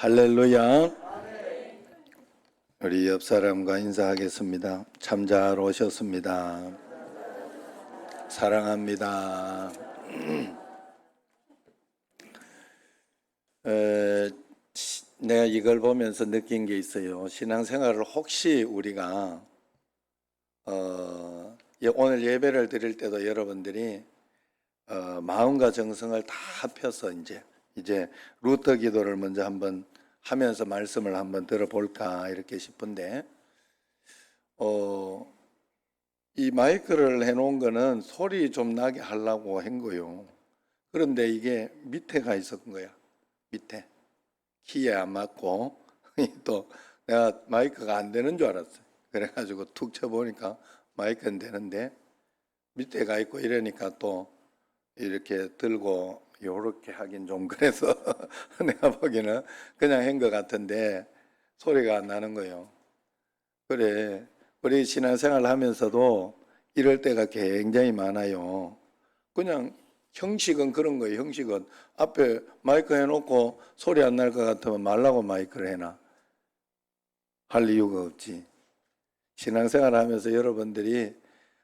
할렐루야. 우리 옆 사람과 인사하겠습니다. 참 잘 오셨습니다. 사랑합니다. 내가 이걸 보면서 느낀 게 있어요. 신앙생활을 혹시 우리가 오늘 예배를 드릴 때도 여러분들이 마음과 정성을 다 합해서 이제 루터 기도를 먼저 한번 하면서 말씀을 한번 들어볼까 이렇게 싶은데, 이 마이크를 해놓은 거는 소리 좀 나게 하려고 한 거요. 그런데 이게 밑에가 있었던 거야. 밑에 키에 안 맞고 또 내가 마이크가 안 되는 줄 알았어요. 그래가지고 툭 쳐보니까 마이크는 되는데 밑에가 있고 이러니까 또 이렇게 들고 요렇게 하긴 좀 그래서 내가 보기에는 그냥 한 것 같은데 소리가 안 나는 거예요. 그래, 우리 신앙생활 하면서도 이럴 때가 굉장히 많아요. 그냥 형식은 그런 거예요. 형식은 앞에 마이크 해놓고 소리 안 날 것 같으면 말라고 마이크를 해놔. 할 이유가 없지. 신앙생활 하면서 여러분들이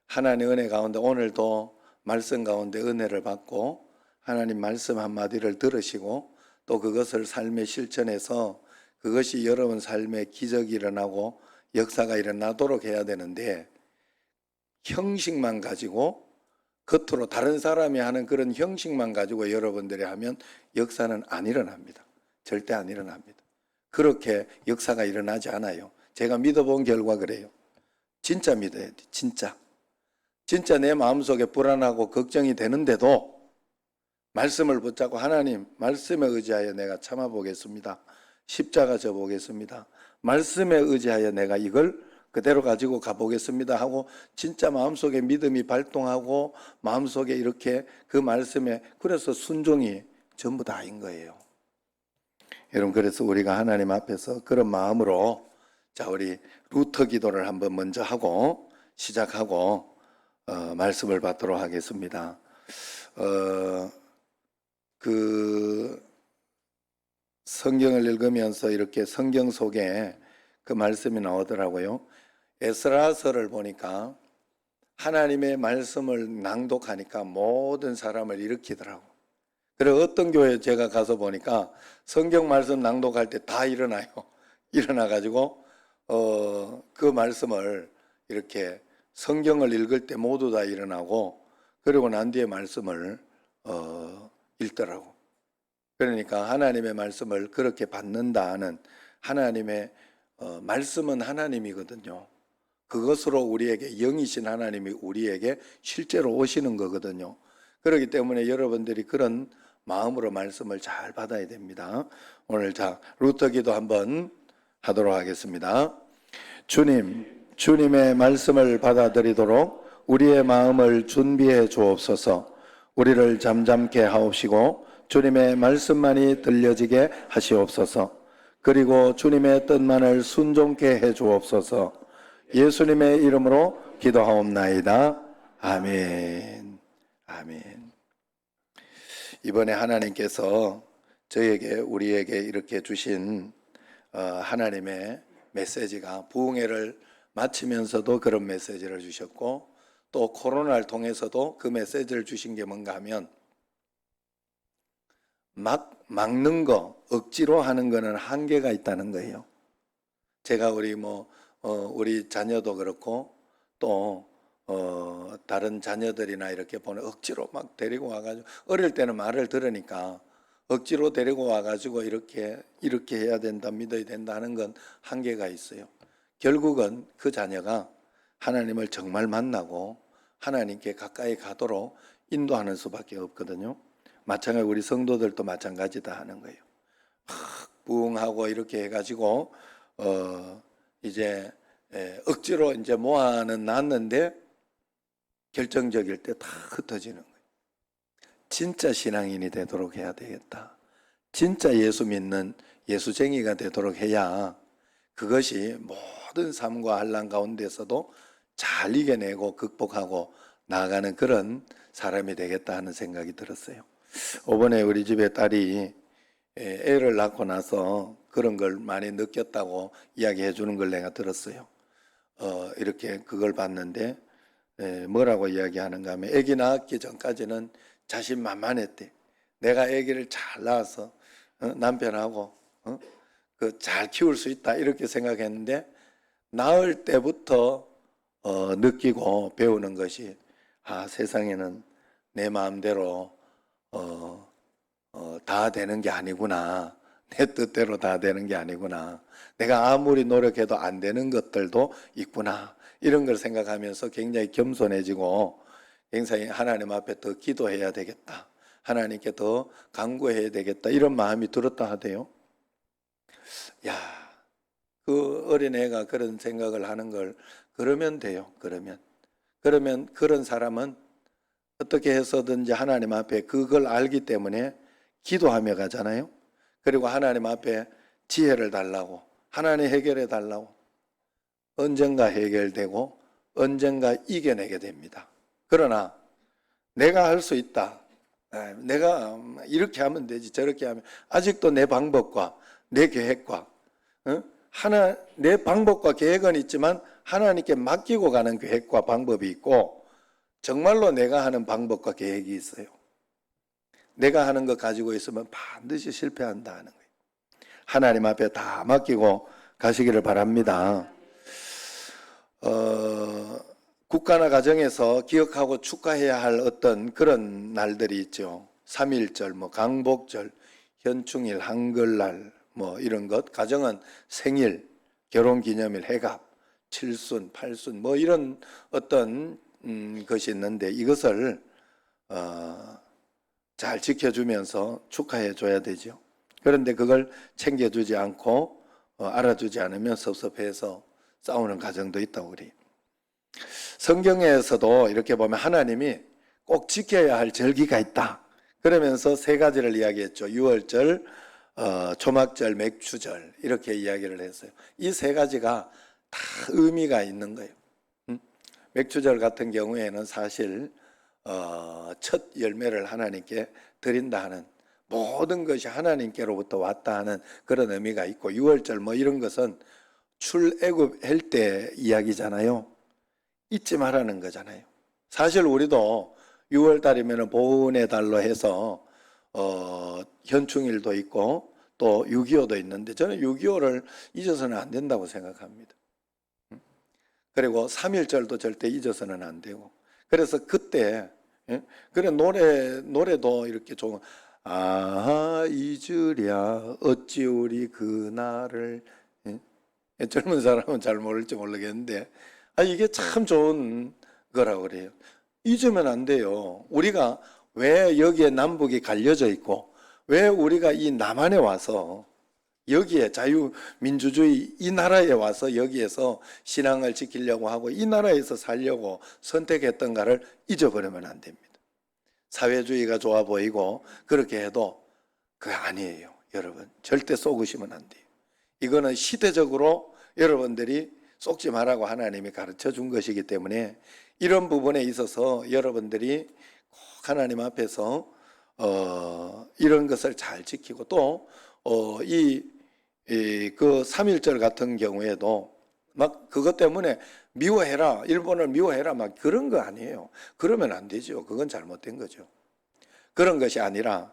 하나님의 은혜 가운데 오늘도 말씀 가운데 은혜를 받고 하나님 말씀 한마디를 들으시고 또 그것을 삶에 실천해서 그것이 여러분 삶에 기적이 일어나고 역사가 일어나도록 해야 되는데, 형식만 가지고 겉으로 다른 사람이 하는 그런 형식만 가지고 여러분들이 하면 역사는 안 일어납니다. 절대 안 일어납니다. 그렇게 역사가 일어나지 않아요. 제가 믿어본 결과 그래요. 진짜 믿어야 돼. 진짜 내 마음속에 불안하고 걱정이 되는데도 말씀을 붙잡고 하나님 말씀에 의지하여 내가 참아보겠습니다. 십자가 져보겠습니다. 말씀에 의지하여 내가 이걸 그대로 가지고 가보겠습니다 하고 진짜 마음속에 믿음이 발동하고 마음속에 이렇게 그 말씀에 그래서 순종이 전부 다인 거예요. 여러분, 그래서 우리가 하나님 앞에서 그런 마음으로 자, 우리 루터 기도를 한번 먼저 하고 시작하고 말씀을 받도록 하겠습니다. 그 성경을 읽으면서 이렇게 성경 속에 그 말씀이 나오더라고요. 에스라서를 보니까 하나님의 말씀을 낭독하니까 모든 사람을 일으키더라고. 그래서 어떤 교회 제가 가서 보니까 성경 말씀 낭독할 때 다 일어나요. 일어나가지고 그 말씀을 이렇게 성경을 읽을 때 모두 다 일어나고 그리고 난 뒤에 말씀을 읽더라고. 그러니까 하나님의 말씀을 그렇게 받는다 하는 하나님의 말씀은 하나님이거든요. 그것으로 우리에게 영이신 하나님이 우리에게 실제로 오시는 거거든요. 그렇기 때문에 여러분들이 그런 마음으로 말씀을 잘 받아야 됩니다. 오늘 자 루터 기도 한번 하도록 하겠습니다. 주님의 말씀을 받아들이도록 우리의 마음을 준비해 주옵소서. 우리를 잠잠케 하옵시고 주님의 말씀만이 들려지게 하시옵소서. 그리고 주님의 뜻만을 순종케 해 주옵소서. 예수님의 이름으로 기도하옵나이다. 아멘. 아멘. 이번에 하나님께서 우리에게 이렇게 주신 하나님의 메시지가 부흥회를 마치면서도 그런 메시지를 주셨고 또 코로나를 통해서도 그 메시지를 주신 게 뭔가 하면 막는 거, 억지로 하는 거는 한계가 있다는 거예요. 제가 우리 자녀도 그렇고 또 다른 자녀들이나 이렇게 보면 억지로 막 데리고 와가지고 어릴 때는 말을 들으니까 억지로 데리고 와가지고 이렇게 해야 된다, 믿어야 된다 하는 건 한계가 있어요. 결국은 그 자녀가 하나님을 정말 만나고 하나님께 가까이 가도록 인도하는 수밖에 없거든요. 마찬가지로 우리 성도들도 마찬가지다 하는 거예요. 부흥하고 이렇게 해가지고 이제 억지로 이제 모아는 놨는데 결정적일 때 다 흩어지는 거예요. 진짜 신앙인이 되도록 해야 되겠다. 진짜 예수 믿는 예수쟁이가 되도록 해야 그것이 모든 삶과 환난 가운데서도 잘 이겨내고 극복하고 나아가는 그런 사람이 되겠다 하는 생각이 들었어요. 이번에 우리 집에 딸이 애를 낳고 나서 그런 걸 많이 느꼈다고 이야기해 주는 걸 내가 들었어요. 이렇게 그걸 봤는데 뭐라고 이야기하는가 하면 아기 낳기 전까지는 자신만만했대. 내가 아기를 잘 낳아서 남편하고 그 잘 키울 수 있다 이렇게 생각했는데 낳을 때부터 느끼고 배우는 것이 세상에는 내 마음대로 다 되는 게 아니구나. 내 뜻대로 다 되는 게 아니구나. 내가 아무리 노력해도 안 되는 것들도 있구나. 이런 걸 생각하면서 굉장히 겸손해지고 굉장히 하나님 앞에 더 기도해야 되겠다. 하나님께 더 간구해야 되겠다. 이런 마음이 들었다 하대요. 야, 그 어린애가 그런 생각을 하는 걸 그러면 돼요. 그러면 그런 사람은 어떻게 해서든지 하나님 앞에 그걸 알기 때문에 기도하며 가잖아요. 그리고 하나님 앞에 지혜를 달라고, 하나님 해결해 달라고. 언젠가 해결되고 언젠가 이겨내게 됩니다. 그러나 내가 할 수 있다. 내가 이렇게 하면 되지, 저렇게 하면 아직도 내 방법과 내 계획과 내 방법과 계획은 있지만 하나님께 맡기고 가는 계획과 방법이 있고 정말로 내가 하는 방법과 계획이 있어요. 내가 하는 것 가지고 있으면 반드시 실패한다 하는 거예요. 하나님 앞에 다 맡기고 가시기를 바랍니다. 국가나 가정에서 기억하고 축하해야 할 어떤 그런 날들이 있죠. 3.1절, 강복절, 현충일, 한글날, 이런 것. 가정은 생일, 결혼기념일, 해갑, 칠순, 팔순, 이런 어떤 것이 있는데 이것을 잘 지켜주면서 축하해 줘야 되죠. 그런데 그걸 챙겨주지 않고 알아주지 않으면 섭섭해서 싸우는 가정도 있다고 그래요. 성경에서도 이렇게 보면 하나님이 꼭 지켜야 할 절기가 있다. 그러면서 세 가지를 이야기했죠. 유월절, 초막절, 맥주절 이렇게 이야기를 했어요. 이 세 가지가 다 의미가 있는 거예요. 맥주절 같은 경우에는 사실 첫 열매를 하나님께 드린다 하는 모든 것이 하나님께로부터 왔다 하는 그런 의미가 있고 유월절 이런 것은 출애굽할 때 이야기잖아요. 잊지 말라는 거잖아요. 사실 우리도 6월달이면 보은의 달로 해서 현충일도 있고 또 6.25도 있는데 저는 6.25를 잊어서는 안 된다고 생각합니다. 그리고 3.1절도 절대 잊어서는 안 되고 그래서 그때 그래 노래도 이렇게 좀 잊으랴 어찌 우리 그날을 젊은 사람은 잘 모를지 모르겠는데 이게 참 좋은 거라고 그래요. 잊으면 안 돼요. 우리가 왜 여기에 남북이 갈려져 있고 왜 우리가 이 남한에 와서 여기에 자유민주주의 이 나라에 와서 여기에서 신앙을 지키려고 하고 이 나라에서 살려고 선택했던가를 잊어버리면 안 됩니다. 사회주의가 좋아 보이고 그렇게 해도 그게 아니에요. 여러분 절대 속으시면 안 돼요. 이거는 시대적으로 여러분들이 속지 말라고 하나님이 가르쳐 준 것이기 때문에 이런 부분에 있어서 여러분들이 꼭 하나님 앞에서 이런 것을 잘 지키고 또 그 3.1절 같은 경우에도 막 그것 때문에 미워해라, 일본을 미워해라 막 그런 거 아니에요. 그러면 안 되죠. 그건 잘못된 거죠. 그런 것이 아니라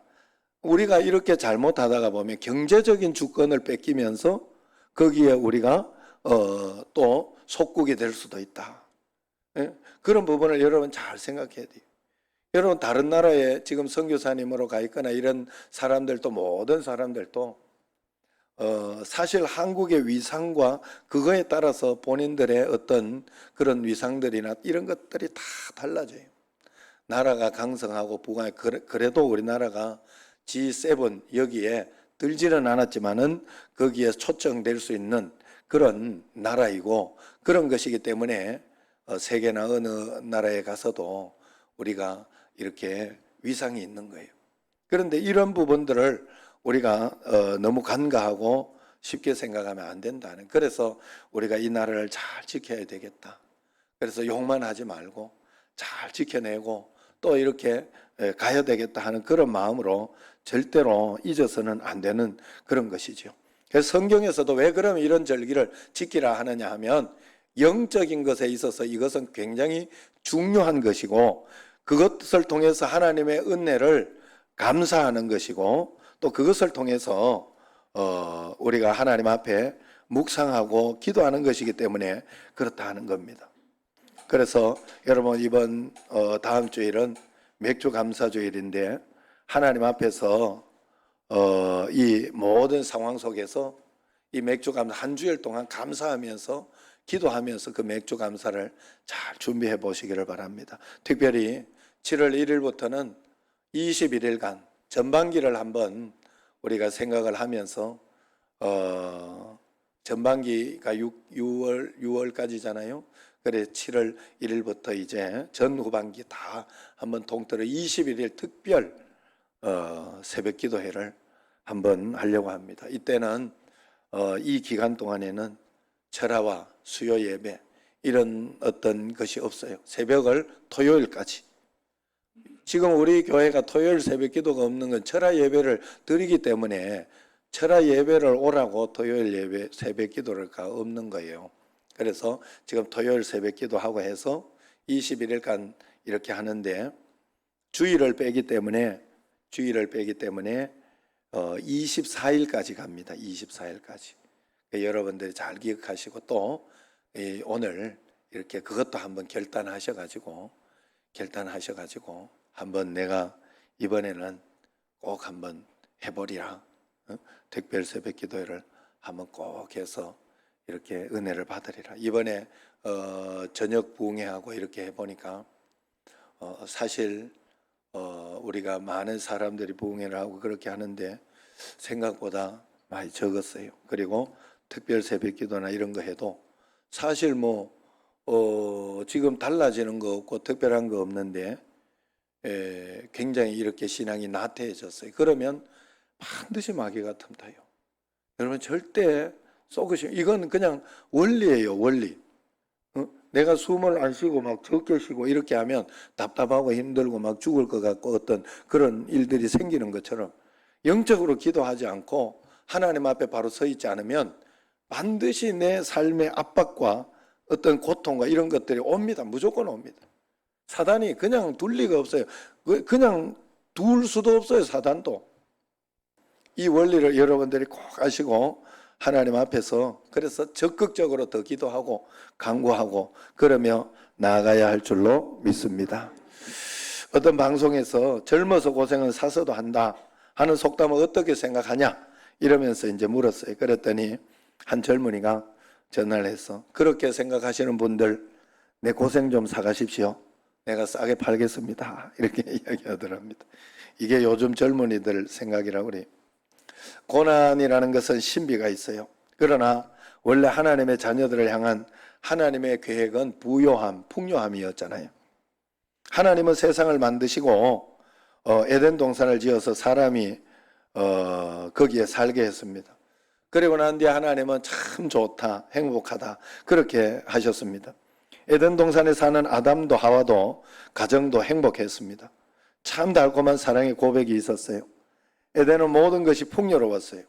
우리가 이렇게 잘못하다가 보면 경제적인 주권을 뺏기면서 거기에 우리가 또 속국이 될 수도 있다. 그런 부분을 여러분 잘 생각해야 돼요. 여러분 다른 나라에 지금 선교사님으로 가 있거나 이런 사람들도 모든 사람들도 사실 한국의 위상과 그거에 따라서 본인들의 어떤 그런 위상들이나 이런 것들이 다 달라져요. 나라가 강성하고 부강해 그래도 우리나라가 G7 여기에 들지는 않았지만은 거기에 초청될 수 있는 그런 나라이고 그런 것이기 때문에 세계나 어느 나라에 가서도 우리가 이렇게 위상이 있는 거예요. 그런데 이런 부분들을 우리가 너무 간과하고 쉽게 생각하면 안 된다는. 그래서 우리가 이 나라를 잘 지켜야 되겠다. 그래서 욕만 하지 말고 잘 지켜내고 또 이렇게 가야 되겠다 하는 그런 마음으로 절대로 잊어서는 안 되는 그런 것이죠. 그래서 성경에서도 왜 그러면 이런 절기를 지키라 하느냐 하면 영적인 것에 있어서 이것은 굉장히 중요한 것이고 그것을 통해서 하나님의 은혜를 감사하는 것이고 또 그것을 통해서 우리가 하나님 앞에 묵상하고 기도하는 것이기 때문에 그렇다 하는 겁니다. 그래서 여러분 이번 다음 주일은 맥주 감사 주일인데 하나님 앞에서 이 모든 상황 속에서 이 맥주 감사 한 주일 동안 감사하면서 기도하면서 그 맥주 감사를 잘 준비해 보시기를 바랍니다. 특별히 7월 1일부터는 21일간 전반기를 한번 우리가 생각을 하면서 전반기가 6월까지잖아요. 그래 7월 1일부터 이제 전 후반기 다 한번 통틀어 21일 특별 새벽 기도회를 한번 하려고 합니다. 이때는 이 기간 동안에는 철야와 수요 예배 이런 어떤 것이 없어요. 새벽을 토요일까지. 지금 우리 교회가 토요일 새벽 기도가 없는 건 철야 예배를 드리기 때문에 철야 예배를 오라고 토요일 예배 새벽 기도가 없는 거예요. 그래서 지금 토요일 새벽 기도하고 해서 21일간 이렇게 하는데 주일을 빼기 때문에 24일까지 갑니다. 24일까지. 여러분들이 잘 기억하시고 또 오늘 이렇게 그것도 한번 결단하셔가지고 한번 내가 이번에는 꼭 한번 해보리라. 특별 새벽 기도회를 한번 꼭 해서 이렇게 은혜를 받으리라. 이번에 저녁 부흥회하고 이렇게 해보니까 사실 우리가 많은 사람들이 부흥회를 하고 그렇게 하는데 생각보다 많이 적었어요. 그리고 특별 새벽 기도나 이런 거 해도 사실 지금 달라지는 거 없고 특별한 거 없는데 굉장히 이렇게 신앙이 나태해졌어요. 그러면 반드시 마귀가 틈타요. 여러분 절대 속으시면 이건 그냥 원리예요. 원리. 내가 숨을 안 쉬고 막 적게 쉬고 이렇게 하면 답답하고 힘들고 막 죽을 것 같고 어떤 그런 일들이 생기는 것처럼 영적으로 기도하지 않고 하나님 앞에 바로 서 있지 않으면 반드시 내 삶의 압박과 어떤 고통과 이런 것들이 옵니다. 무조건 옵니다. 사단이 그냥 둘 리가 없어요. 그냥 둘 수도 없어요. 사단도. 이 원리를 여러분들이 꼭 아시고 하나님 앞에서 그래서 적극적으로 더 기도하고 간구하고 그러며 나아가야 할 줄로 믿습니다. 어떤 방송에서 젊어서 고생은 사서도 한다 하는 속담을 어떻게 생각하냐 이러면서 이제 물었어요. 그랬더니 한 젊은이가 전화를 해서 그렇게 생각하시는 분들 내 고생 좀 사가십시오. 내가 싸게 팔겠습니다. 이렇게 이야기하더랍니다. 이게 요즘 젊은이들 생각이라고 그래요. 고난이라는 것은 신비가 있어요. 그러나 원래 하나님의 자녀들을 향한 하나님의 계획은 부요함, 풍요함이었잖아요. 하나님은 세상을 만드시고 에덴 동산을 지어서 사람이 거기에 살게 했습니다. 그리고 난 뒤에 하나님은 참 좋다, 행복하다 그렇게 하셨습니다. 에덴 동산에 사는 아담도 하와도 가정도 행복했습니다. 참 달콤한 사랑의 고백이 있었어요. 에덴은 모든 것이 풍요로웠어요.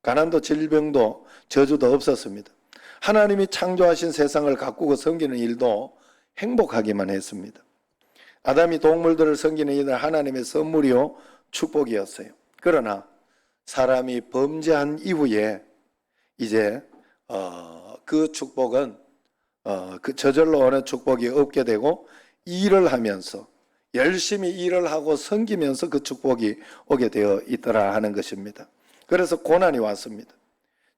가난도 질병도 저주도 없었습니다. 하나님이 창조하신 세상을 가꾸고 섬기는 일도 행복하기만 했습니다. 아담이 동물들을 섬기는 일은 하나님의 선물이요 축복이었어요. 그러나 사람이 범죄한 이후에 이제 그 축복은 그 저절로 오는 축복이 없게 되고 일을 하면서 열심히 일을 하고 섬기면서 그 축복이 오게 되어 있더라 하는 것입니다. 그래서 고난이 왔습니다.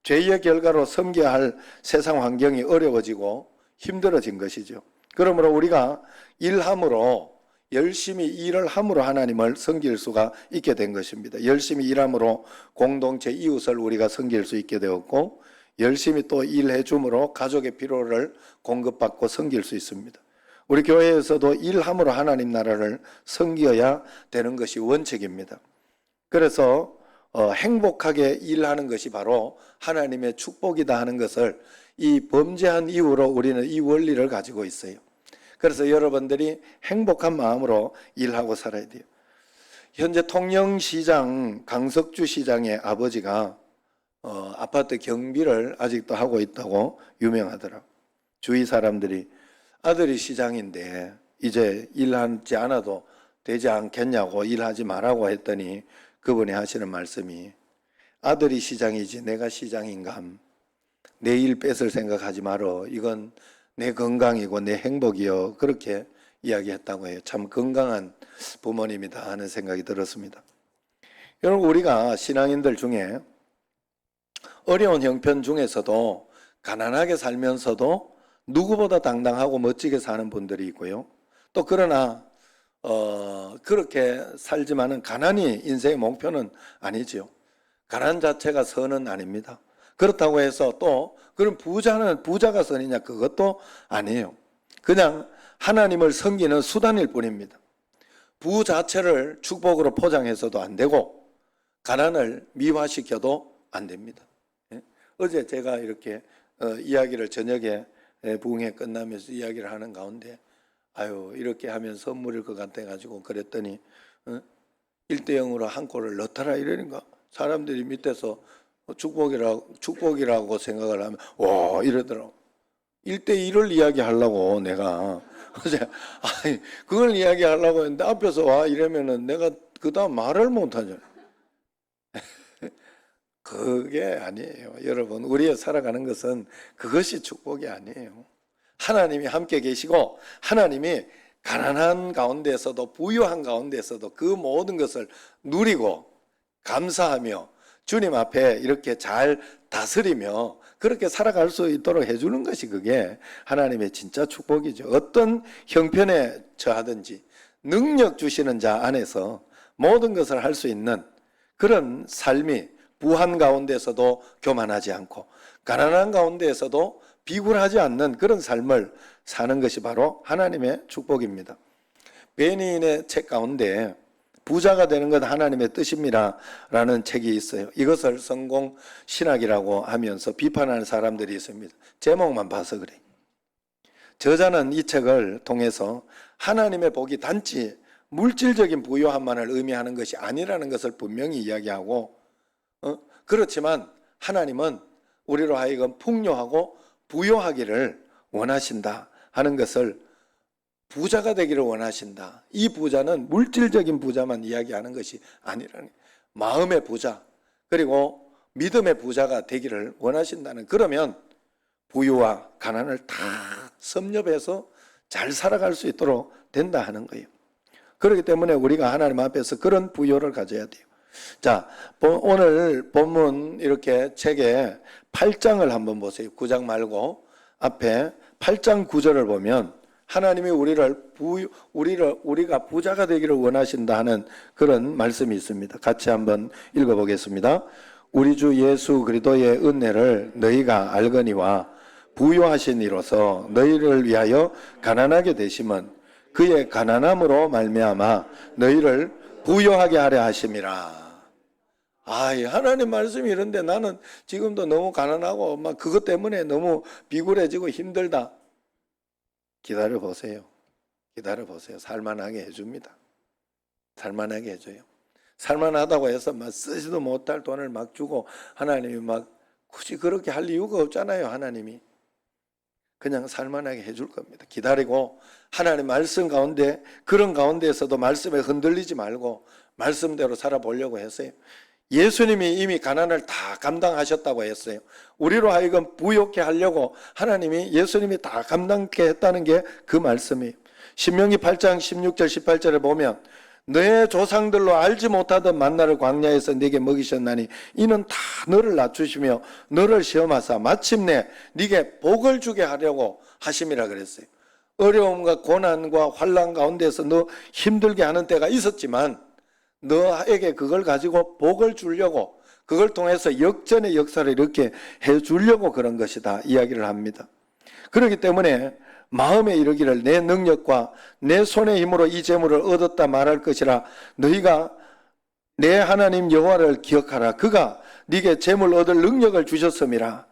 죄의 결과로 섬겨야 할 세상 환경이 어려워지고 힘들어진 것이죠. 그러므로 우리가 일함으로 열심히 일을 함으로 하나님을 섬길 수가 있게 된 것입니다. 열심히 일함으로 공동체 이웃을 우리가 섬길 수 있게 되었고 열심히 또 일해 줌으로 가족의 필요를 공급받고 섬길 수 있습니다. 우리 교회에서도 일함으로 하나님 나라를 섬겨야 되는 것이 원칙입니다. 그래서 행복하게 일하는 것이 바로 하나님의 축복이다 하는 것을 이 범죄한 이후로 우리는 이 원리를 가지고 있어요. 그래서 여러분들이 행복한 마음으로 일하고 살아야 돼요. 현재 통영시장 강석주 시장의 아버지가 아파트 경비를 아직도 하고 있다고 유명하더라고. 주위 사람들이 아들이 시장인데 이제 일하지 않아도 되지 않겠냐고, 일하지 말라고 했더니 그분이 하시는 말씀이, 아들이 시장이지 내가 시장인감. 내 일 뺏을 생각하지 말어. 이건 내 건강이고 내 행복이요. 그렇게 이야기했다고 해요. 참 건강한 부모님이다 하는 생각이 들었습니다. 여러분, 우리가 신앙인들 중에 어려운 형편 중에서도 가난하게 살면서도 누구보다 당당하고 멋지게 사는 분들이 있고요. 또 그러나 그렇게 살지만은 가난이 인생의 목표는 아니지요. 가난 자체가 선은 아닙니다. 그렇다고 해서 또 그런 부자가 선이냐, 그것도 아니에요. 그냥 하나님을 섬기는 수단일 뿐입니다. 부 자체를 축복으로 포장해서도 안 되고 가난을 미화시켜도 안 됩니다. 어제 제가 이렇게 이야기를 저녁에 부흥회 끝나면서 이야기를 하는 가운데 이렇게 하면 선물일 것 같아 가지고 그랬더니 1대0으로 한 골을 넣더라 이러니까 사람들이 밑에서 축복이라고 생각을 하면 와 이러더라고. 1대1을 이야기하려고 내가 어제 그걸 이야기하려고 했는데 앞에서 와 이러면은 내가 그 다음 말을 못하잖아요. 그게 아니에요. 여러분, 우리가 살아가는 것은 그것이 축복이 아니에요. 하나님이 함께 계시고 하나님이 가난한 가운데서도 부유한 가운데서도 그 모든 것을 누리고 감사하며 주님 앞에 이렇게 잘 다스리며 그렇게 살아갈 수 있도록 해주는 것이 그게 하나님의 진짜 축복이죠. 어떤 형편에 처하든지 능력 주시는 자 안에서 모든 것을 할 수 있는 그런 삶이 부한 가운데서도 교만하지 않고 가난한 가운데에서도 비굴하지 않는 그런 삶을 사는 것이 바로 하나님의 축복입니다. 베니인의 책 가운데 부자가 되는 것 하나님의 뜻입니다 라는 책이 있어요. 이것을 성공 신학이라고 하면서 비판하는 사람들이 있습니다. 제목만 봐서 그래. 저자는 이 책을 통해서 하나님의 복이 단지 물질적인 부유함만을 의미하는 것이 아니라는 것을 분명히 이야기하고 그렇지만 하나님은 우리로 하여금 풍요하고 부유하기를 원하신다 하는 것을, 부자가 되기를 원하신다. 이 부자는 물질적인 부자만 이야기하는 것이 아니라는, 마음의 부자 그리고 믿음의 부자가 되기를 원하신다는, 그러면 부유와 가난을 다 섭렵해서 잘 살아갈 수 있도록 된다 하는 거예요. 그렇기 때문에 우리가 하나님 앞에서 그런 부유를 가져야 돼요. 자, 오늘 본문 이렇게 책에 8장을 한번 보세요. 9장 말고 앞에 8장 9절을 보면 하나님이 우리가 부자가 되기를 원하신다 하는 그런 말씀이 있습니다. 같이 한번 읽어보겠습니다. 우리 주 예수 그리스도의 은혜를 너희가 알거니와 부유하신 이로서 너희를 위하여 가난하게 되심은 그의 가난함으로 말미암아 너희를 부유하게 하려 하심이라. 하나님 말씀이 이런데 나는 지금도 너무 가난하고 막 그것 때문에 너무 비굴해지고 힘들다. 기다려 보세요. 살만하게 해줍니다. 살만하게 해줘요. 살만하다고 해서 막 쓰지도 못할 돈을 막 주고 하나님이 막 굳이 그렇게 할 이유가 없잖아요. 하나님이 그냥 살만하게 해줄 겁니다. 기다리고 하나님 말씀 가운데, 그런 가운데에서도 말씀에 흔들리지 말고 말씀대로 살아보려고 했어요. 예수님이 이미 가난을 다 감당하셨다고 했어요. 우리로 하여금 부유케 하려고 하나님이, 예수님이 다 감당케 했다는 게 그 말씀이에요. 신명기 8장 16절 18절에 보면 너의 조상들로 알지 못하던 만나를 광야에서 네게 먹이셨나니 이는 다 너를 낮추시며 너를 시험하사 마침내 네게 복을 주게 하려고 하심이라 그랬어요. 어려움과 고난과 환난 가운데서 너 힘들게 하는 때가 있었지만 너에게 그걸 가지고 복을 주려고, 그걸 통해서 역전의 역사를 이렇게 해주려고 그런 것이다 이야기를 합니다. 그렇기 때문에 마음에 이르기를 내 능력과 내 손의 힘으로 이 재물을 얻었다 말할 것이라. 너희가 내 하나님 여호와를 기억하라. 그가 네게 재물 얻을 능력을 주셨음이라.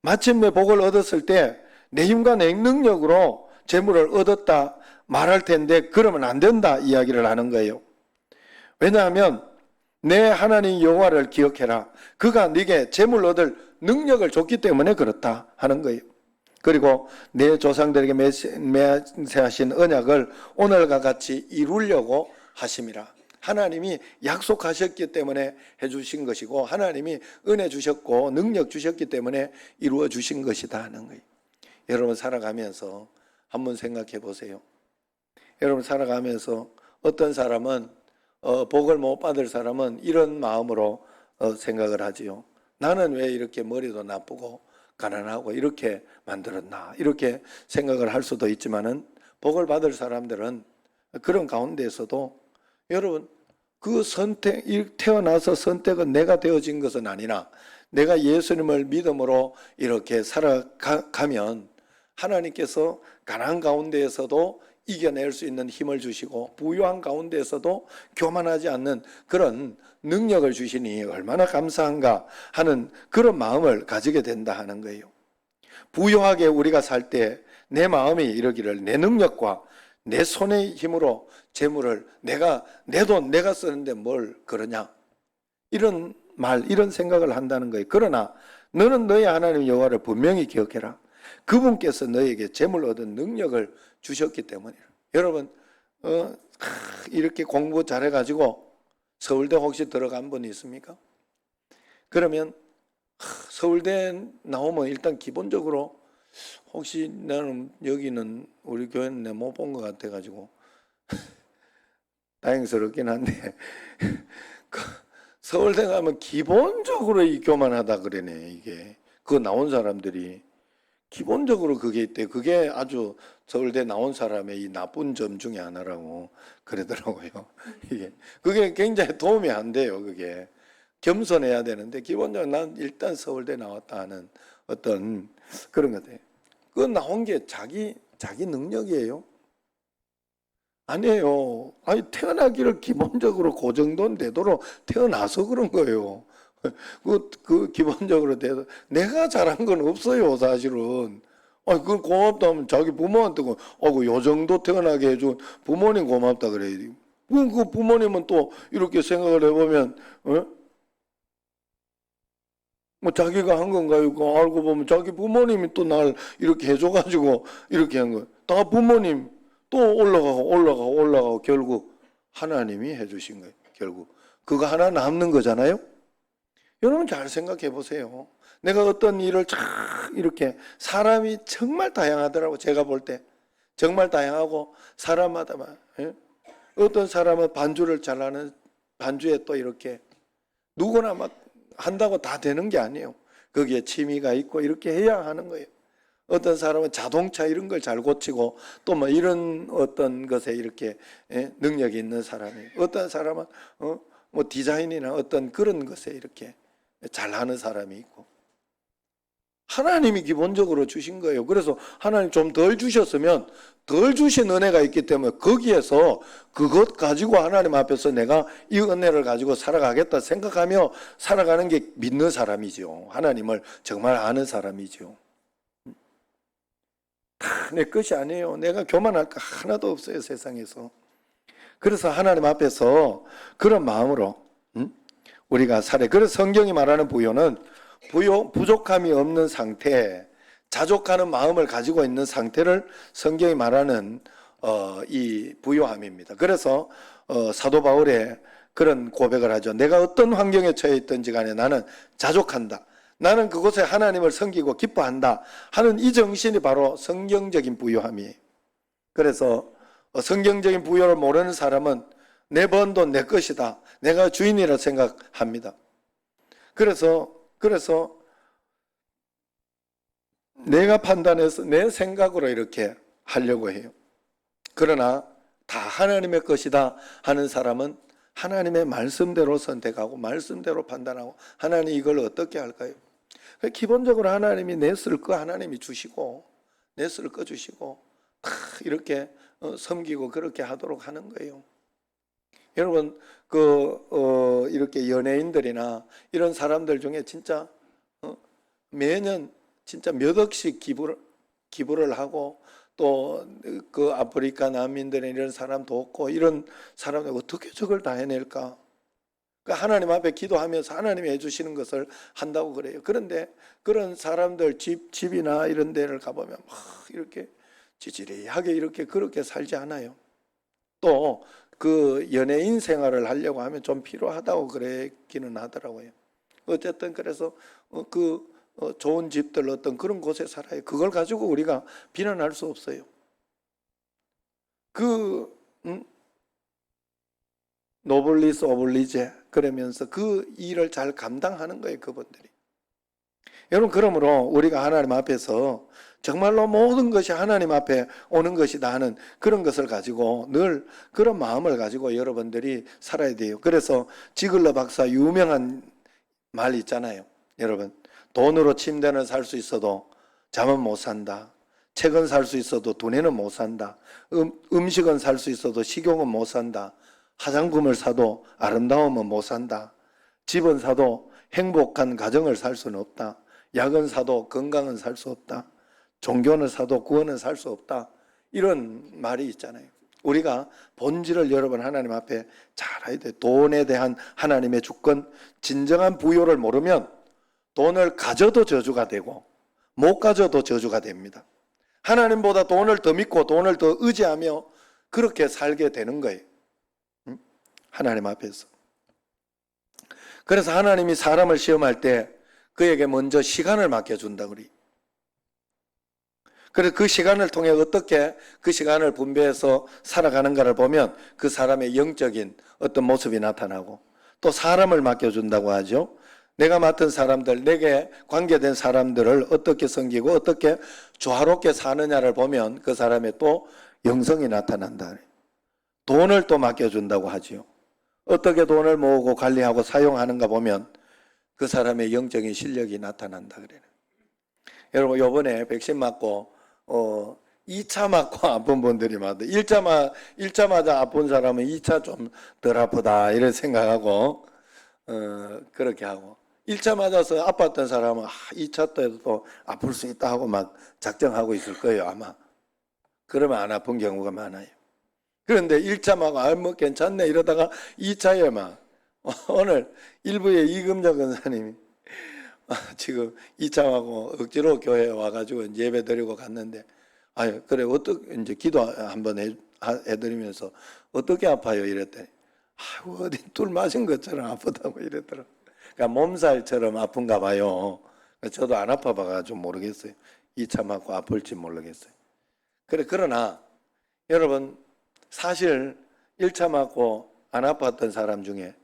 마침내 복을 얻었을 때 내 힘과 내 능력으로 재물을 얻었다 말할 텐데 그러면 안 된다 이야기를 하는 거예요. 왜냐하면 내 하나님 여호와를 기억해라. 그가 네게 재물 얻을 능력을 줬기 때문에 그렇다 하는 거예요. 그리고 내 조상들에게 맹세하신 언약을 오늘과 같이 이루려고 하심이라. 하나님이 약속하셨기 때문에 해주신 것이고, 하나님이 은혜 주셨고 능력 주셨기 때문에 이루어 주신 것이다 하는 거예요. 여러분 살아가면서 한번 생각해 보세요. 여러분 살아가면서 어떤 사람은 복을 못 받을 사람은 이런 마음으로 생각을 하지요. 나는 왜 이렇게 머리도 나쁘고 가난하고 이렇게 만들었나, 이렇게 생각을 할 수도 있지만은, 복을 받을 사람들은 그런 가운데에서도 여러분 그 선택, 태어나서 선택은 내가 되어진 것은 아니나 내가 예수님을 믿음으로 이렇게 살아가면 하나님께서 가난 가운데에서도 이겨낼 수 있는 힘을 주시고, 부유한 가운데에서도 교만하지 않는 그런 능력을 주시니 얼마나 감사한가 하는 그런 마음을 가지게 된다 하는 거예요. 부유하게 우리가 살 때 내 마음이 이러기를, 내 능력과 내 손의 힘으로 재물을 내 돈 내가 쓰는데 뭘 그러냐, 이런 이런 생각을 한다는 거예요. 그러나 너는 너희 하나님 여호와를 분명히 기억해라. 그분께서 너에게 재물 얻은 능력을 주셨기 때문이라. 여러분 이렇게 공부 잘해가지고 서울대 혹시 들어간 분이 있습니까? 그러면 서울대 나오면 일단 기본적으로, 혹시 나는 여기는 우리 교회는 내가 못 본 것 같아가지고 다행스럽긴 한데 서울대 가면 기본적으로 이 교만하다 그러네. 이게 그거 나온 사람들이 기본적으로 그게 있대. 그게 아주 서울대 나온 사람의 이 나쁜 점 중에 하나라고 그러더라고요. 그게 굉장히 도움이 안 돼요. 그게 겸손해야 되는데, 기본적으로 난 일단 서울대 나왔다 하는 어떤 그런 것 같아요. 그 나온 게 자기 능력이에요? 아니에요. 아니, 태어나기를 기본적으로 그 정도는 되도록 태어나서 그런 거예요. 그 기본적으로 돼도 내가 잘한 건 없어요, 사실은. 아니, 그건 고맙다 하면 자기 부모한테 요 정도 태어나게 해준 부모님 고맙다 그래야지. 그 부모님은 또 이렇게 생각을 해보면, 뭐 자기가 한 건가요? 그거 알고 보면 자기 부모님이 또 날 이렇게 해줘가지고 이렇게 한 거예요. 다 부모님 또 올라가고 결국 하나님이 해주신 거예요. 결국 그거 하나 남는 거잖아요. 여러분 잘 생각해 보세요. 내가 어떤 일을 이렇게, 사람이 정말 다양하더라고. 제가 볼 때 정말 다양하고, 사람마다 어떤 사람은 반주를 잘하는, 반주에 또 이렇게 누구나 막 한다고 다 되는 게 아니에요. 거기에 취미가 있고 이렇게 해야 하는 거예요. 어떤 사람은 자동차 이런 걸 잘 고치고 또 뭐 이런 어떤 것에 이렇게 능력이 있는 사람이에요. 어떤 사람은 뭐 디자인이나 어떤 그런 것에 이렇게 잘하는 사람이 있고, 하나님이 기본적으로 주신 거예요. 그래서 하나님 좀 덜 주셨으면 덜 주신 은혜가 있기 때문에 거기에서 그것 가지고 하나님 앞에서 내가 이 은혜를 가지고 살아가겠다 생각하며 살아가는 게 믿는 사람이죠. 하나님을 정말 아는 사람이죠. 다 내 것이 아니에요. 내가 교만할 거 하나도 없어요, 세상에서. 그래서 하나님 앞에서 그런 마음으로 우리가 살아요. 그래서 성경이 말하는 부요는 부족함이 없는 상태, 자족하는 마음을 가지고 있는 상태를 성경이 말하는 이 부요함입니다. 그래서 사도 바울의 그런 고백을 하죠. 내가 어떤 환경에 처해 있든지 간에 나는 자족한다. 나는 그곳에 하나님을 섬기고 기뻐한다 하는 이 정신이 바로 성경적인 부요함이에요. 그래서 성경적인 부요를 모르는 사람은 내 번 돈 내 것이다, 내가 주인이라 생각합니다. 그래서 내가 판단해서 내 생각으로 이렇게 하려고 해요. 그러나 다 하나님의 것이다 하는 사람은 하나님의 말씀대로 선택하고 말씀대로 판단하고, 하나님 이걸 어떻게 할까요? 기본적으로 하나님이 내 쓸 거 하나님이 주시고 내 쓸 거 주시고 다 이렇게 섬기고 그렇게 하도록 하는 거예요. 여러분 이렇게 연예인들이나 이런 사람들 중에 진짜 매년 진짜 몇 억씩 기부를 하고, 또 그 아프리카 난민들의 이런 사람 돕고, 이런 사람들 어떻게 저걸 다 해낼까? 그러니까 하나님 앞에 기도하면서 하나님이 해주시는 것을 한다고 그래요. 그런데 그런 사람들 집이나 이런 데를 가보면 막 이렇게 지지리하게 이렇게 그렇게 살지 않아요. 또 그 연예인 생활을 하려고 하면 좀 필요하다고 그랬기는 하더라고요. 어쨌든 그래서 좋은 집들 어떤 그런 곳에 살아요. 그걸 가지고 우리가 비난할 수 없어요. 노블리스 오블리제 그러면서 그 일을 잘 감당하는 거예요, 그분들이. 여러분, 그러므로 우리가 하나님 앞에서 정말로 모든 것이 하나님 앞에 오는 것이다 하는 그런 것을 가지고 늘 그런 마음을 가지고 여러분들이 살아야 돼요. 그래서 지글러 박사 유명한 말 있잖아요. 여러분, 돈으로 침대는 살 수 있어도 잠은 못 산다. 책은 살 수 있어도 두뇌는 못 산다. 음식은 살 수 있어도 식욕은 못 산다. 화장품을 사도 아름다움은 못 산다. 집은 사도 행복한 가정을 살 수는 없다. 약은 사도 건강은 살 수 없다. 종교는 사도 구원은 살 수 없다. 이런 말이 있잖아요. 우리가 본질을 여러분 하나님 앞에 잘 알아야 돼요. 돈에 대한 하나님의 주권, 진정한 부요를 모르면 돈을 가져도 저주가 되고 못 가져도 저주가 됩니다. 하나님보다 돈을 더 믿고 돈을 더 의지하며 그렇게 살게 되는 거예요. 하나님 앞에서. 그래서 하나님이 사람을 시험할 때 그에게 먼저 시간을 맡겨준다 그리. 그래서 그 시간을 통해 어떻게 그 시간을 분배해서 살아가는가를 보면 그 사람의 영적인 어떤 모습이 나타나고, 또 사람을 맡겨준다고 하죠. 내가 맡은 사람들, 내게 관계된 사람들을 어떻게 섬기고 어떻게 조화롭게 사느냐를 보면 그 사람의 또 영성이 나타난다. 돈을 또 맡겨준다고 하지요. 어떻게 돈을 모으고 관리하고 사용하는가 보면 그 사람의 영적인 실력이 나타난다 그래요. 여러분, 요번에 백신 맞고 2차 맞고 아픈 분들이 많아요. 1차 맞아 아픈 사람은 2차 좀 덜 아프다 이런 생각하고 그렇게 하고, 1차 맞아서 아팠던 사람은 2차 때도 또 아플 수 있다 하고 막 작정하고 있을 거예요, 아마. 그러면 안 아픈 경우가 많아요. 그런데 1차 맞고 뭐 괜찮네 이러다가 2차에 막 오늘 일부의 이금정 권사님이 지금 2차 맞고 억지로 교회에 와가지고 예배 드리고 갔는데, 아유 그래 어떻게 이제 기도 한번 해드리면서 어떻게 아파요 이랬더니 아유 어디 술 마신 것처럼 아프다고 이랬더라. 그러니까 몸살처럼 아픈가 봐요. 저도 안 아파봐가지고 모르겠어요. 2차 맞고 아플지 모르겠어요. 그러나 여러분, 사실 1차 맞고 안 아팠던 사람 중에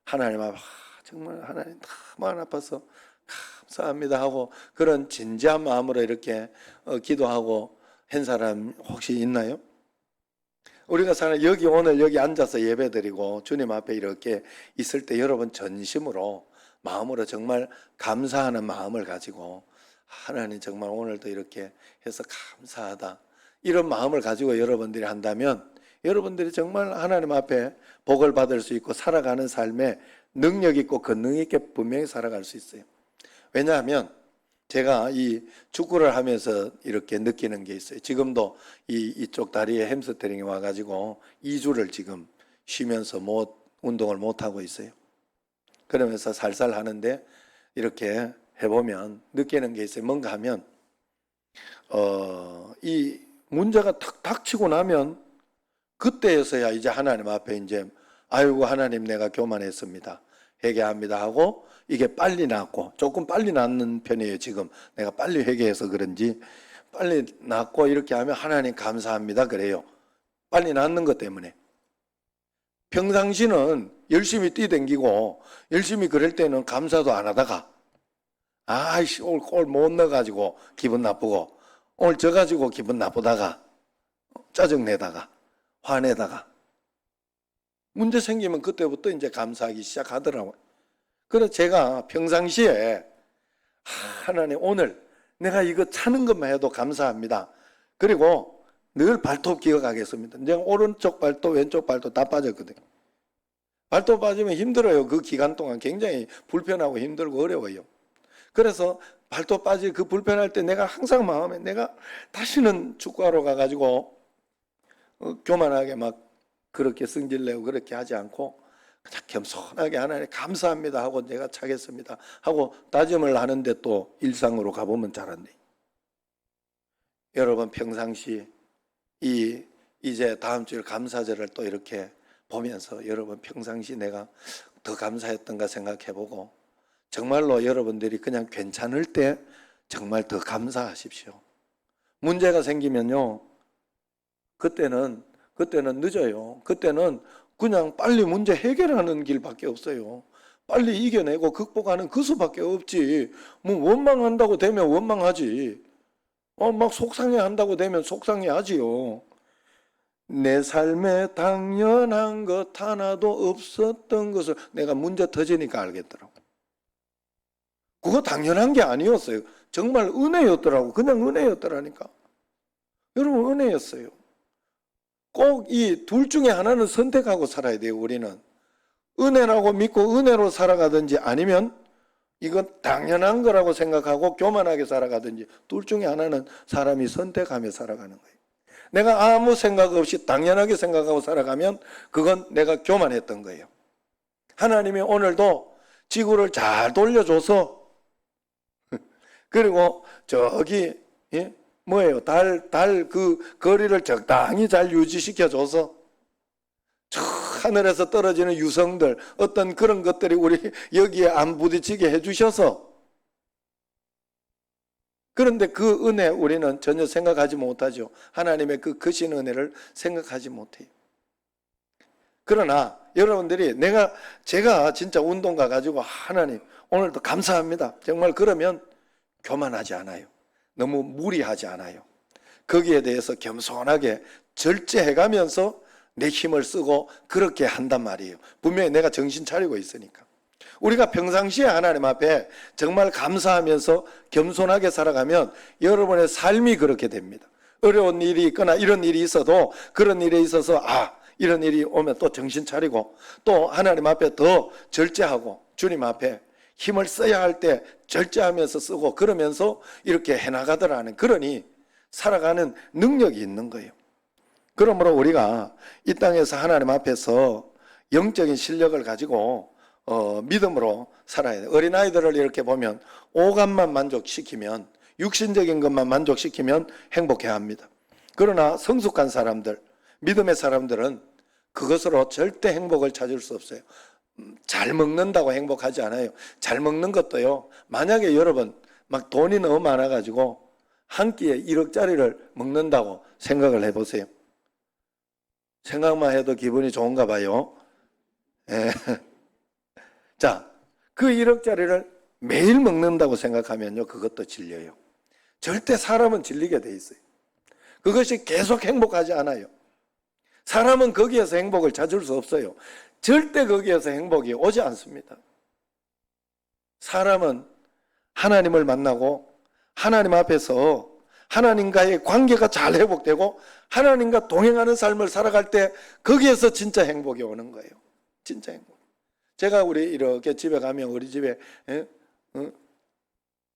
하나님 앞에 정말 하나님 너무 안 아파서 감사합니다 하고 그런 진지한 마음으로 이렇게 기도하고 한 사람 혹시 있나요? 우리가 오늘 여기 앉아서 예배드리고 주님 앞에 이렇게 있을 때 여러분 전심으로 마음으로 정말 감사하는 마음을 가지고 하나님 정말 오늘도 이렇게 해서 감사하다 이런 마음을 가지고 여러분들이 한다면 여러분들이 정말 하나님 앞에 복을 받을 수 있고 살아가는 삶에 능력 있고 권능 있게 분명히 살아갈 수 있어요. 왜냐하면 제가 이 축구를 하면서 이렇게 느끼는 게 있어요. 지금도 이쪽 다리에 햄스트링이 와가지고 2주를 지금 쉬면서 운동을 못 하고 있어요. 그러면서 살살 하는데 이렇게 해보면 느끼는 게 있어요. 뭔가 하면 이 문제가 탁 닥치고 나면 그때에서야 이제 하나님 앞에 이제 아이고 하나님 내가 교만했습니다. 회개합니다 하고 이게 빨리 낫고, 조금 빨리 낫는 편이에요. 지금 내가 빨리 회개해서 그런지 빨리 낫고 이렇게 하면 하나님 감사합니다 그래요. 빨리 낫는 것 때문에. 평상시는 열심히 뛰댕기고 열심히 그럴 때는 감사도 안 하다가 아이씨 오늘 골 못 넣어가지고 기분 나쁘고 오늘 져가지고 기분 나쁘다가 짜증내다가 화내다가 문제 생기면 그때부터 이제 감사하기 시작하더라고요. 그래서 제가 평상시에 하나님 오늘 내가 이거 차는 것만 해도 감사합니다. 그리고 늘 발톱 기억하겠습니다. 내가 오른쪽 발톱 왼쪽 발톱 다 빠졌거든요. 발톱 빠지면 힘들어요. 그 기간 동안 굉장히 불편하고 힘들고 어려워요. 그래서 발톱 빠질 그 불편할 때 내가 항상 마음에 내가 다시는 축구하러 가가지고 교만하게 막 그렇게 승질내고 그렇게 하지 않고 그냥 겸손하게 하나님 감사합니다 하고 내가 차겠습니다 하고 다짐을 하는데 또 일상으로 가보면 잘 안 돼. 여러분 평상시 이제 다음 주일 감사절을 또 이렇게 보면서 여러분 평상시 내가 더 감사했던가 생각해보고 정말로 여러분들이 그냥 괜찮을 때 정말 더 감사하십시오. 문제가 생기면요, 그때는 늦어요. 그때는 그냥 빨리 문제 해결하는 길밖에 없어요. 빨리 이겨내고 극복하는 그 수밖에 없지. 뭐 원망한다고 되면 원망하지. 막 속상해한다고 되면 속상해하지요. 내 삶에 당연한 것 하나도 없었던 것을 내가 문제 터지니까 알겠더라고. 그거 당연한 게 아니었어요. 정말 은혜였더라고. 그냥 은혜였더라니까. 여러분 은혜였어요. 꼭 이 둘 중에 하나는 선택하고 살아야 돼요. 우리는 은혜라고 믿고 은혜로 살아가든지 아니면 이건 당연한 거라고 생각하고 교만하게 살아가든지 둘 중에 하나는 사람이 선택하며 살아가는 거예요. 내가 아무 생각 없이 당연하게 생각하고 살아가면 그건 내가 교만했던 거예요. 하나님이 오늘도 지구를 잘 돌려줘서 그리고 저기 뭐예요? 달 그 거리를 적당히 잘 유지시켜줘서 저 하늘에서 떨어지는 유성들 어떤 그런 것들이 우리 여기에 안 부딪히게 해주셔서 그런데 그 은혜 우리는 전혀 생각하지 못하죠. 하나님의 그 크신 은혜를 생각하지 못해요. 그러나 여러분들이 제가 진짜 운동 가가지고 하나님 오늘도 감사합니다. 정말 그러면 교만하지 않아요. 너무 무리하지 않아요. 거기에 대해서 겸손하게 절제해가면서 내 힘을 쓰고 그렇게 한단 말이에요. 분명히 내가 정신 차리고 있으니까. 우리가 평상시에 하나님 앞에 정말 감사하면서 겸손하게 살아가면 여러분의 삶이 그렇게 됩니다. 어려운 일이 있거나 이런 일이 있어도 그런 일에 있어서 이런 일이 오면 또 정신 차리고 또 하나님 앞에 더 절제하고 주님 앞에 힘을 써야 할 때 절제하면서 쓰고 그러면서 이렇게 해나가더라는 그러니 살아가는 능력이 있는 거예요. 그러므로 우리가 이 땅에서 하나님 앞에서 영적인 실력을 가지고 믿음으로 살아야 돼요. 어린아이들을 이렇게 보면 오감만 만족시키면 육신적인 것만 만족시키면 행복해야 합니다. 그러나 성숙한 사람들, 믿음의 사람들은 그것으로 절대 행복을 찾을 수 없어요. 잘 먹는다고 행복하지 않아요. 잘 먹는 것도요, 만약에 여러분 막 돈이 너무 많아가지고 한 끼에 1억짜리를 먹는다고 생각을 해보세요. 생각만 해도 기분이 좋은가 봐요. 예. 자, 그 1억짜리를 매일 먹는다고 생각하면요, 그것도 질려요. 절대 사람은 질리게 돼 있어요. 그것이 계속 행복하지 않아요. 사람은 거기에서 행복을 찾을 수 없어요. 절대 거기에서 행복이 오지 않습니다. 사람은 하나님을 만나고 하나님 앞에서 하나님과의 관계가 잘 회복되고 하나님과 동행하는 삶을 살아갈 때 거기에서 진짜 행복이 오는 거예요. 진짜 행복. 제가 우리 이렇게 집에 가면 우리 집에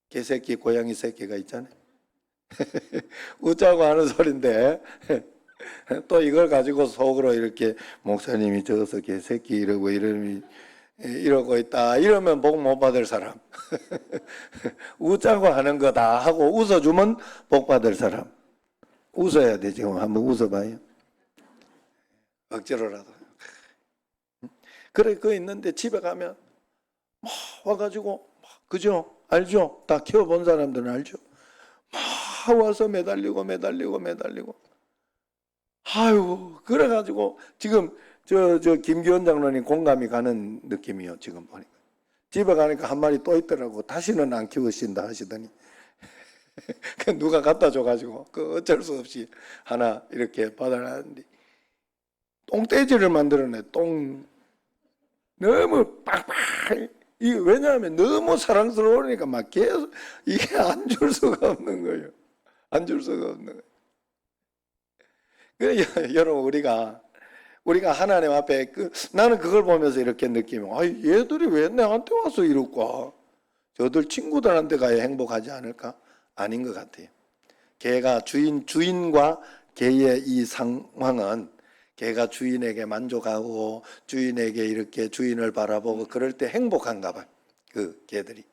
개새끼 고양이 새끼가 있잖아요. 웃자고 하는 소리인데 또 이걸 가지고 속으로 이렇게 목사님이 저기서 개새끼 이러고 이러고 있다 이러면 복 못 받을 사람. 웃자고 하는 거다 하고 웃어주면 복 받을 사람. 웃어야 돼. 지금 한번 웃어봐요. 억지로라도. 그래 그거 있는데 집에 가면 막 와가지고 그죠? 알죠? 다 키워본 사람들은 알죠? 막 와서 매달리고 아유 그래가지고 지금 저 김기원 장로님 공감이 가는 느낌이요. 지금 보니까 집에 가니까 한 마리 또 있더라고. 다시는 안 키우신다 하시더니 그 누가 갖다 줘가지고 그 어쩔 수 없이 하나 이렇게 받아놨는데 똥돼지를 만들어내. 똥 너무 빡빡. 이게 왜냐하면 너무 사랑스러우니까 막 계속 이게 안 줄 수가 없는 거예요. 안 줄 수가 없는 거예요. 그래 여러분 우리가 하나님 앞에 나는 그걸 보면서 이렇게 느끼면 얘들이 왜 나한테 와서 이럴까? 저들 친구들한테 가야 행복하지 않을까? 아닌 것 같아요. 개가 주인과 개의 이 상황은 개가 주인에게 만족하고 주인에게 이렇게 주인을 바라보고 그럴 때 행복한가 봐요. 그 개들이.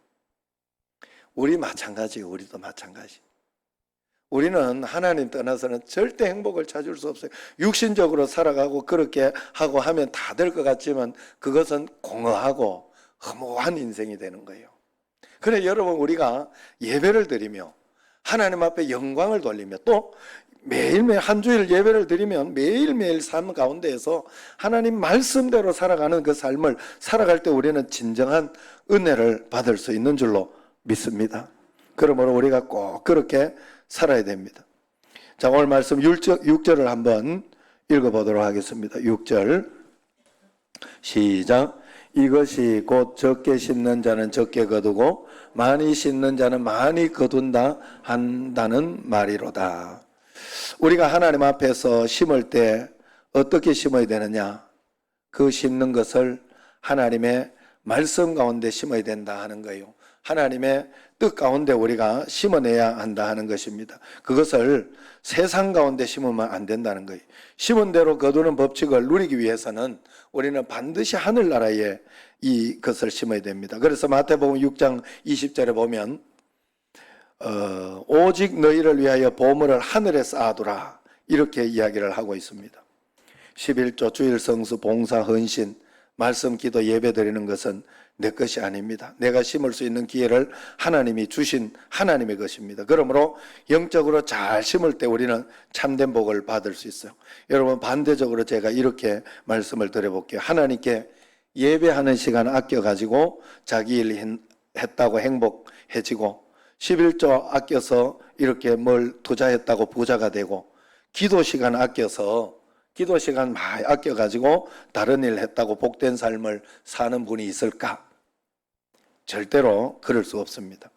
우리 마찬가지예요. 우리도 마찬가지. 우리는 하나님 떠나서는 절대 행복을 찾을 수 없어요. 육신적으로 살아가고 그렇게 하고 하면 다 될 것 같지만 그것은 공허하고 허무한 인생이 되는 거예요. 그래 여러분, 우리가 예배를 드리며 하나님 앞에 영광을 돌리며 또 매일매일 한 주일 예배를 드리면 매일매일 삶 가운데에서 하나님 말씀대로 살아가는 그 삶을 살아갈 때 우리는 진정한 은혜를 받을 수 있는 줄로 믿습니다. 그러므로 우리가 꼭 그렇게 살아야 됩니다. 자, 오늘 말씀 6절을 한번 읽어보도록 하겠습니다. 6절 시작. 이것이 곧 적게 심는 자는 적게 거두고 많이 심는 자는 많이 거둔다 한다는 말이로다. 우리가 하나님 앞에서 심을 때 어떻게 심어야 되느냐? 그 심는 것을 하나님의 말씀 가운데 심어야 된다 하는 거예요. 하나님의 뜻 가운데 우리가 심어내야 한다 하는 것입니다. 그것을 세상 가운데 심으면 안 된다는 거예요. 심은 대로 거두는 법칙을 누리기 위해서는 우리는 반드시 하늘나라에 이것을 심어야 됩니다. 그래서 마태복음 6장 20절에 보면 오직 너희를 위하여 보물을 하늘에 쌓아두라 이렇게 이야기를 하고 있습니다. 11조 주일 성수 봉사 헌신 말씀 기도 예배 드리는 것은 내 것이 아닙니다. 내가 심을 수 있는 기회를 하나님이 주신 하나님의 것입니다. 그러므로 영적으로 잘 심을 때 우리는 참된 복을 받을 수 있어요. 여러분, 반대적으로 제가 이렇게 말씀을 드려볼게요. 하나님께 예배하는 시간 아껴가지고 자기 일 했다고 행복해지고 11조 아껴서 이렇게 뭘 투자했다고 부자가 되고 기도 시간 아껴서 기도 시간 많이 아껴가지고 다른 일 했다고 복된 삶을 사는 분이 있을까? 절대로 그럴 수 없습니다.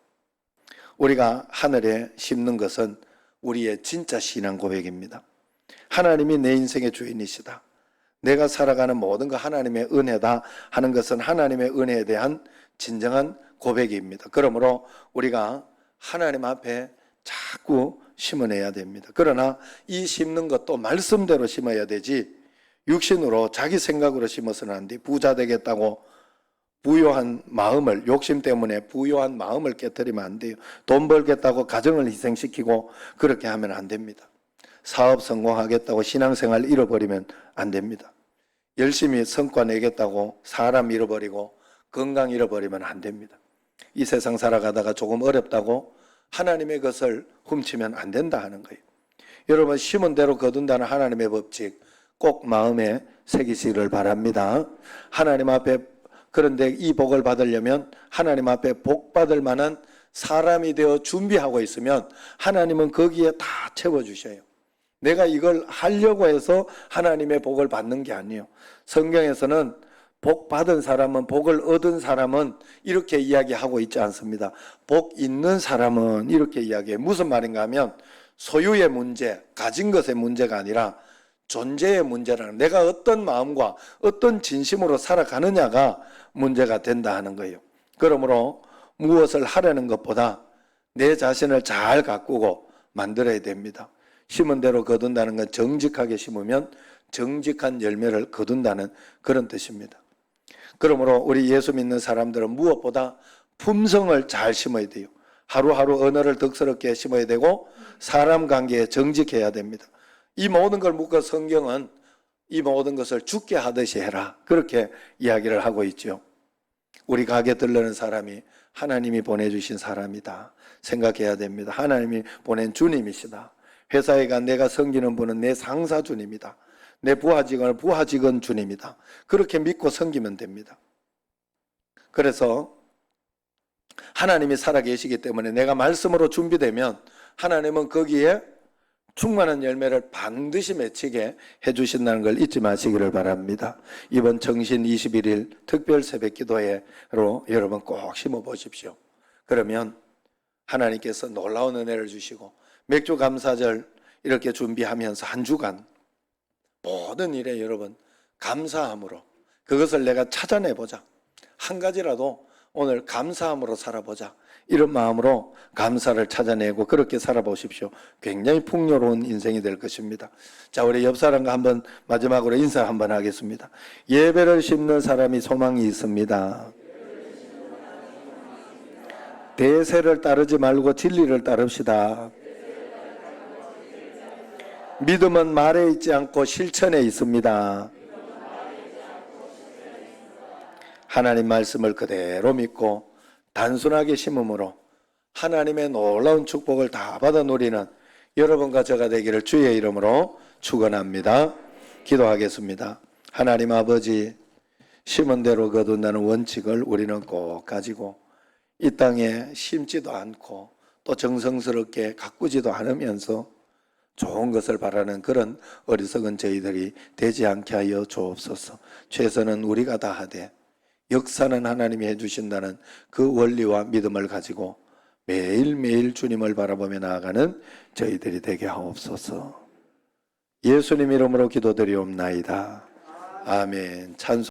우리가 하늘에 심는 것은 우리의 진짜 신앙 고백입니다. 하나님이 내 인생의 주인이시다. 내가 살아가는 모든 것 하나님의 은혜다 하는 것은 하나님의 은혜에 대한 진정한 고백입니다. 그러므로 우리가 하나님 앞에 자꾸 심어내야 됩니다. 그러나 이 심는 것도 말씀대로 심어야 되지 육신으로 자기 생각으로 심어서는 안 돼. 부자 되겠다고 부요한 마음을, 욕심 때문에 부요한 마음을 깨뜨리면 안 돼요. 돈 벌겠다고 가정을 희생시키고 그렇게 하면 안 됩니다. 사업 성공하겠다고 신앙생활 잃어버리면 안 됩니다. 열심히 성과 내겠다고 사람 잃어버리고 건강 잃어버리면 안 됩니다. 이 세상 살아가다가 조금 어렵다고 하나님의 것을 훔치면 안 된다 하는 거예요. 여러분, 심은 대로 거둔다는 하나님의 법칙 꼭 마음에 새기시기를 바랍니다. 하나님 앞에, 그런데 이 복을 받으려면 하나님 앞에 복 받을 만한 사람이 되어 준비하고 있으면 하나님은 거기에 다 채워주셔요. 내가 이걸 하려고 해서 하나님의 복을 받는 게 아니에요. 성경에서는 복 받은 사람은, 복을 얻은 사람은 이렇게 이야기하고 있지 않습니다. 복 있는 사람은 이렇게 이야기해요. 무슨 말인가 하면 소유의 문제, 가진 것의 문제가 아니라 존재의 문제라는, 내가 어떤 마음과 어떤 진심으로 살아가느냐가 문제가 된다 하는 거예요. 그러므로 무엇을 하려는 것보다 내 자신을 잘 가꾸고 만들어야 됩니다. 심은 대로 거둔다는 건 정직하게 심으면 정직한 열매를 거둔다는 그런 뜻입니다. 그러므로 우리 예수 믿는 사람들은 무엇보다 품성을 잘 심어야 돼요. 하루하루 언어를 덕스럽게 심어야 되고 사람 관계에 정직해야 됩니다. 이 모든 걸 묶어 성경은 이 모든 것을 죽게 하듯이 해라, 그렇게 이야기를 하고 있죠. 우리 가게 들르는 사람이 하나님이 보내주신 사람이다 생각해야 됩니다. 하나님이 보낸 주님이시다. 회사에 간 내가 섬기는 분은 내 상사 주님이다. 내 부하 직원 주님이다. 그렇게 믿고 섬기면 됩니다. 그래서 하나님이 살아계시기 때문에 내가 말씀으로 준비되면 하나님은 거기에 충만한 열매를 반드시 맺히게 해주신다는 걸 잊지 마시기를 바랍니다. 이번 정신 21일 특별 새벽 기도회로 여러분 꼭 심어 보십시오. 그러면 하나님께서 놀라운 은혜를 주시고 맥주 감사절 이렇게 준비하면서 한 주간 모든 일에 여러분 감사함으로 그것을 내가 찾아내보자. 한 가지라도 오늘 감사함으로 살아보자. 이런 마음으로 감사를 찾아내고 그렇게 살아보십시오. 굉장히 풍요로운 인생이 될 것입니다. 자, 우리 옆 사람과 한번 마지막으로 인사 한번 하겠습니다. 예배를 심는 사람이 소망이 있습니다. 대세를 따르지 말고 진리를 따릅시다. 믿음은 말에 있지 않고 실천에 있습니다. 하나님 말씀을 그대로 믿고 단순하게 심음으로 하나님의 놀라운 축복을 다 받아 누리는 여러분과 저가 되기를 주의 이름으로 축원합니다. 기도하겠습니다. 하나님 아버지, 심은 대로 거둔다는 원칙을 우리는 꼭 가지고 이 땅에 심지도 않고 또 정성스럽게 가꾸지도 않으면서 좋은 것을 바라는 그런 어리석은 저희들이 되지 않게 하여 주옵소서. 최선은 우리가 다하되 역사는 하나님이 해주신다는 그 원리와 믿음을 가지고 매일매일 주님을 바라보며 나아가는 저희들이 되게 하옵소서. 예수님 이름으로 기도드리옵나이다. 아멘. 찬송.